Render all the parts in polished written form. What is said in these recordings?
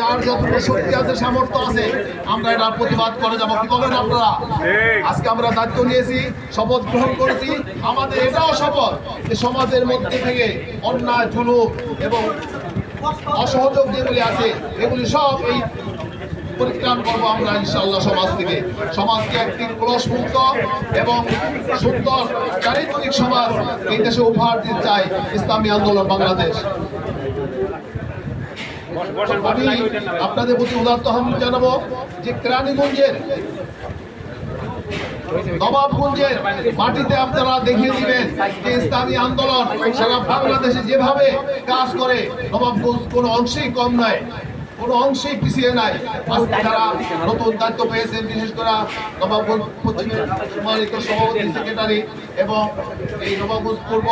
যার যতটুকু শক্তি আছে, সামর্থ্য আছে, আমরা এটার প্রতিবাদ করে যাবো। কি বলেন আপনারা? আজকে আমরা দায়িত্ব নিয়েছি, শপথ গ্রহণ করেছি। আমাদের এটাও শপথ যে সমাজের মধ্যে থেকে অন্যায়, জুলুম এবং অসহযোগ যেগুলি আছে এগুলি সব এই পরিত্রাণ করবো আমরা ইনশাআল্লাহ। সমাজ থেকে, সমাজকে একটি ক্লোশ মুক্ত এবং সুন্দর চারিত্রিক সমাজ এই দেশে উপহার দিতে চাই ইসলামী আন্দোলন বাংলাদেশ। আমি আপনাদের প্রতি উদাত্ত আহ্বান জানাবো যে কেরানীগঞ্জের, নবাবগঞ্জের মাটিতে আপনারা দেখিয়ে দিবেন যে ইসলামী আন্দোলন সারা বাংলাদেশে যেভাবে কাজ করে, নবাবগঞ্জ কোনো অংশেই কম নয়, কোনো অংশেই পিছিয়ে নাই। আজকে যারা নতুন দায়িত্ব পেয়েছেন, বিশেষ করে নবাবগঞ্জ পশ্চিমের সম্মানিত সভাপতি, সেক্রেটারি এবং এই নবাবগঞ্জ পূর্ব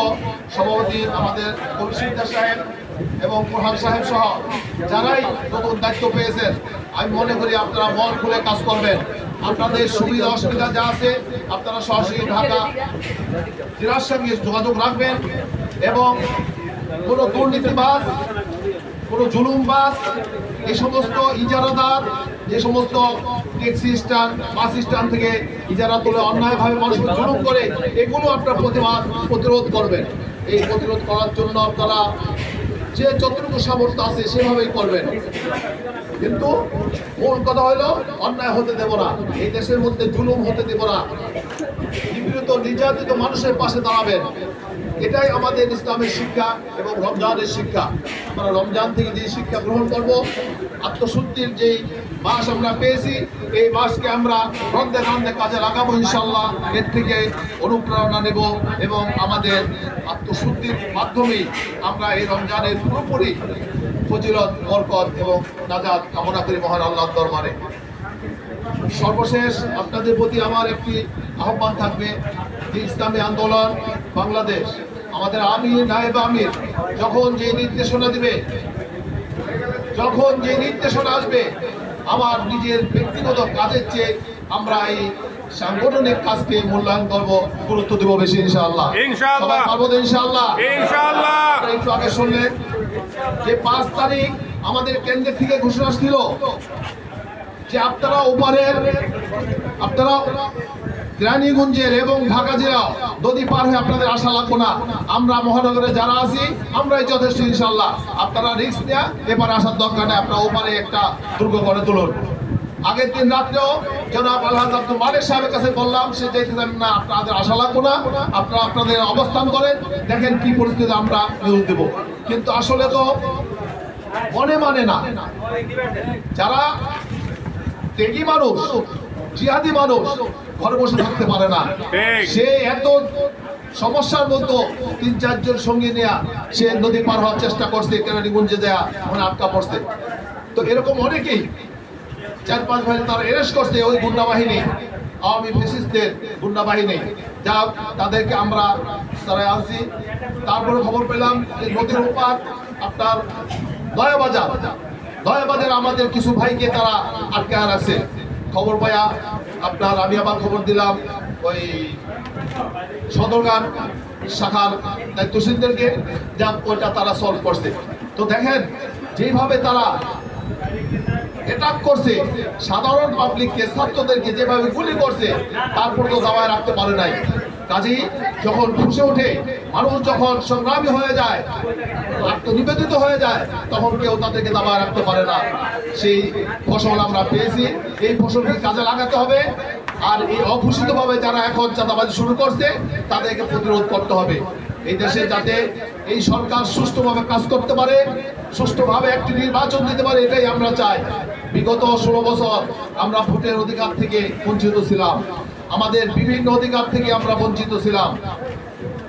সভাপতি আমাদের কবির সাহেব এবং প্রধান সাহেব সহ যারাই নতুন দায়িত্ব পেয়েছেন, আমি মনে করি আপনারা মন খুলে কাজ করবেন। আপনাদের সুবিধা অসুবিধা যা আছে আপনারা সরাসরি ঢাকা জেলার সঙ্গে যোগাযোগ রাখবেন এবং কোনো দুর্নীতিবাজ, কোনো জুলুমবাজ, এই সমস্ত ইজারাদার, যে সমস্ত ট্যাক্সি স্ট্যান্ড, বাস স্ট্যান্ড থেকে ইজারা তুলে অন্যায়ভাবে মানুষকে জুলুম করে, এগুলো আপনারা প্রতিরোধ করবেন। এই প্রতিরোধ করার জন্য আপনারা যে যতটুকু সামর্থ্য আছে সেভাবেই করবেন। কিন্তু মূল কথা হলো অন্যায় হতে দেব না, এই দেশের মধ্যে জুলুম হতে দেব না, নিপীড়িত নির্যাতিত মানুষের পাশে দাঁড়াবেন। এটাই আমাদের ইসলামের শিক্ষা এবং রমজানের শিক্ষা। আমরা রমজান থেকে যে শিক্ষা গ্রহণ করব, আত্মশুদ্ধির যেই মাস আমরা পেয়েছি, এই মাসকে আমরা রন্ধে রন্ধে কাজে লাগাবো ইনশাল্লাহ। এর থেকে অনুপ্রেরণা নেব এবং আমাদের আত্মশুদ্ধির মাধ্যমেই আমরা এই রমজানের পুরোপুরি ফজিলত, বরকত এবং নাজাত কামনা করি মহান আল্লাহর দরবারে। সর্বশেষ আপনাদের প্রতি আমার একটি আহ্বান থাকবে যে ইসলামী আন্দোলন বাংলাদেশ, আমাদের আমির, নায়েব আমির যখন যে নির্দেশনা দিবে, যখন যে নির্দেশনা আসবে, আমার নিজের ব্যক্তিগত কাজের চেয়ে আমরা এই সাংগঠনিক কাজকে মূল্যায়ন করবো, গুরুত্ব দেবো বেশি ইনশাআল্লাহ। সবাই পারবো ইনশাআল্লাহ। একটু আগে শুনলেন যে 5 তারিখ আমাদের কেন্দ্রের থেকে ঘোষণা ছিল যে আপনারা ওপারের, আপনারা কেরানীগঞ্জের এবং ঢাকা জেলা নদী পার হয়ে আপনাদের আশা লাগবো না, আমরা মহানগরে যারা আছি আমরাই যথেষ্ট ইনশাআল্লাহ। আপনারা রিস্ক নেওয়া এবার আসার দরকার নেই, আপনারা ওপারে একটা দুর্গ করে তুলুন। আগের দিন রাত্রেও জনাব আলহাজ আব্দুল মালিক সাহেবের কাছে বললাম, সে চাইতেছেন না আপনাদের আশা লাগবো না, আপনারা আপনাদের অবস্থান করেন, দেখেন কি পরিস্থিতি আমরা নিউজ দেবো। কিন্তু আসলে তো মনে মানে না, যারা ত্যাগী মানুষ, জিহাদি মানুষ ঘরে বসে থাকতে পারে না। সে এত সমস্যার মধ্যে 3-4 জন সঙ্গে নেয়া সে নদী পার হওয়ার চেষ্টা করছে, কেরানীগঞ্জে দেয়া ওখানে আটকা পড়ছে। তো এরকম অনেকেই 4-5 ভাই তারা অ্যারেস্ট করছে, ওই গুন্ডা বাহিনী, আওয়ামী ফ্যাসিস্টদের গুন্ডা বাহিনী, যা তাদেরকে আমরা তারা আনছি। তারপরে খবর পেলাম যে নদীর ওপার আপনার দয়াবাজার আমাদের কিছু ভাইকে তারা আটকে রাখছে। খবর পায়া আপনার আমি আবার খবর দিলাম ওই সদরঘাট শাখার দায়িত্বশীলদেরকে, যা ওইটা তারা সলভ করছে। তো দেখেন যেভাবে তারা অ্যাটাক করছে সাধারণ পাবলিককে, ছাত্রদেরকে যেভাবে গুলি করছে, তারপর তো দাবায় রাখতে পারে নাই। কাজেই যখন ফুসে ওঠে, মানুষ যখন সংগ্রামী হয়ে যায়, আত্মনিবেদিত হয়ে যায়, তখন কেউ তাদেরকে দাবায় রাখতে পারে না। সেই ফসল আমরা পেয়েছি, এই ফসলকে কাজে লাগাতে হবে। আর এই অঘোষিতভাবে যারা এখন চাঁদাবাজি শুরু করছে তাদেরকে প্রতিরোধ করতে হবে। এই দেশে যাতে এই সরকার সুষ্ঠুভাবে কাজ করতে পারে, সুষ্ঠুভাবে একটি নির্বাচন দিতে পারে, এটাই আমরা চাই। বিগত 16 বছর আমরা ভোটের অধিকার থেকে বঞ্চিত ছিলাম, আমাদের বিভিন্ন অধিকার থেকে আমরা বঞ্চিত ছিলাম।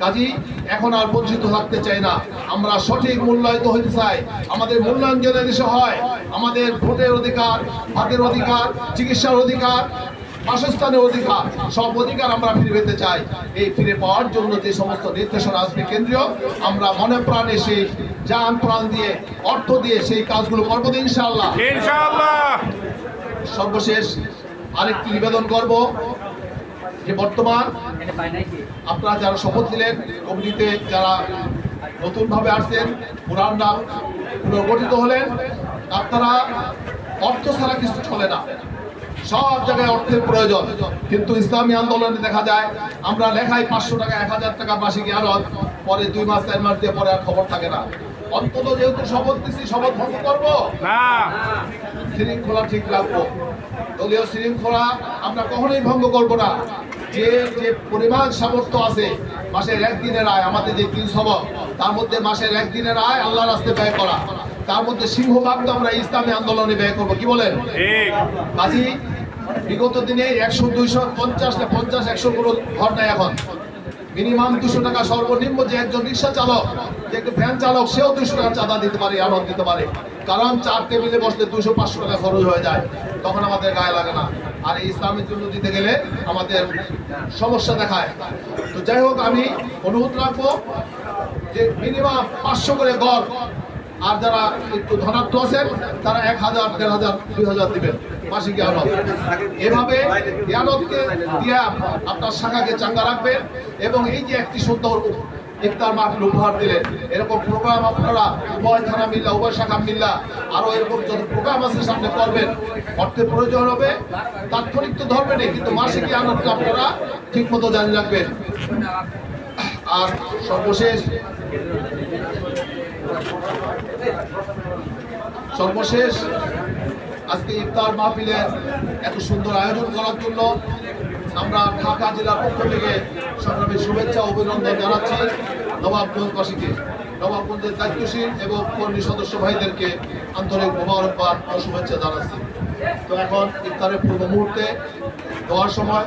কাজেই এখন আর বঞ্চিত থাকতে চাই না, আমরা সঠিক মূল্যায়িত হতে চাই। আমাদের মূল্যায়ন যেন দেশে হয়, আমাদের ভোটের অধিকার, ভাতের অধিকার, চিকিৎসার অধিকার, বাসস্থানের অধিকার, সব অধিকার আমরা ফিরে পেতে চাই। এই ফিরে পাওয়ার জন্য যে সমস্ত নির্দেশনা আসবে কেন্দ্রীয়, আমরা মনে প্রাণে সেই জান প্রাণ দিয়ে, অর্থ দিয়ে সেই কাজগুলো করবো ইনশাআল্লাহ। সর্বশেষ আরেকটি নিবেদন করব যে বর্তমান আপনারা যারা শপথ নিলেন, কমিটিতে যারা নতুনভাবে আসছেন, পুনর্গঠিত হলেন, আপনারা অর্থ ছাড়া কিছু চলে না, সব জায়গায় অর্থের প্রয়োজন। কিন্তু ইসলামী আন্দোলনে দেখা যায় আমরা লেখায় 500 টাকা 1000 টাকা মাসিক ইয়ানত, পরে 2 মাস 4 মাস দিয়ে পরে আর খবর থাকে না। অন্তত যেহেতু শপথ দিচ্ছি, শপথ ভঙ্গ করবো না, শৃঙ্খলা ঠিক রাখবো। দলীয় শৃঙ্খলা আমরা কখনোই ভঙ্গ করবো না। যে যে পরিমাণ সামর্থ্য আছে, মাসের একদিনের আয়, আমাদের যে 3 সবক, তার মধ্যে মাসের একদিনের আয় আল্লাহর রাস্তায় ব্যয় করা, তার মধ্যে সিংহভাগ তো আমরা ইসলামী আন্দোলনে ব্যয় করবো। কি বলেন? কাজী বিগত দিনে 100, 200, 50 না 50, 100 কোনো ঘর নাই এখন। মিনিমাম 200 টাকা সর্বনিম্ন। যে একজন রিক্সা চালক, যে একটু ভ্যান চালক, সেও 200 টাকা চাঁদা দিতে পারে, আনন্দ দিতে পারে। কারণ 4 টেবিলে বসলে 200-500 টাকা খরচ হয়ে যায়, তখন আমাদের গায়ে লাগে না। আর এই ইসলামের জন্য দিতে গেলে আমাদের সমস্যা দেখায়। তো যাই হোক, আমি অনুরোধ রাখবো যে মিনিমাম 500 করে গড়, আর যারা একটু ধনাত্ম আছেন তারা 1000, 1500, 2000 দিবেন মাসিক ইয়ানত। এভাবে ইয়ানতকে দিয়া আপনার শাখাকে চাঙ্গা রাখবেন। এবং এই যে একটি সুন্দর ইফতার মাহফিল উপহার দিলেন, এরকম প্রোগ্রাম আপনারা উভয় থানা মিল্লা, উভয় শাখা মিল্লা আরো এরকম যত প্রোগ্রাম আছে সামনে করবেন। অর্থের প্রয়োজন হবে, তাৎক্ষণিক তো ধরবেনই, কিন্তু মাসিক ইয়ানতটা আপনারা ঠিক মতো জানি রাখবেন। আর সর্বশেষ আজকে ইফতার মাহফিলের এত সুন্দর আয়োজন করার জন্য আমরা ঢাকা জেলার পক্ষ থেকে সংগ্রামী শুভেচ্ছা অভিনন্দন জানাচ্ছি নবাবগঞ্জবাসীকে, নবাবগঞ্জের দায়িত্বশীল এবং কর্মী সদস্য ভাইদেরকে আন্তরিক মোবারকবাদ ও শুভেচ্ছা জানাচ্ছি। তো এখন ইফতারের পূর্ব মুহূর্তে দেওয়ার সময়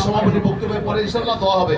সভাপতি বক্তব্যের পরে ইনশাআল্লাহ দোয়া হবে।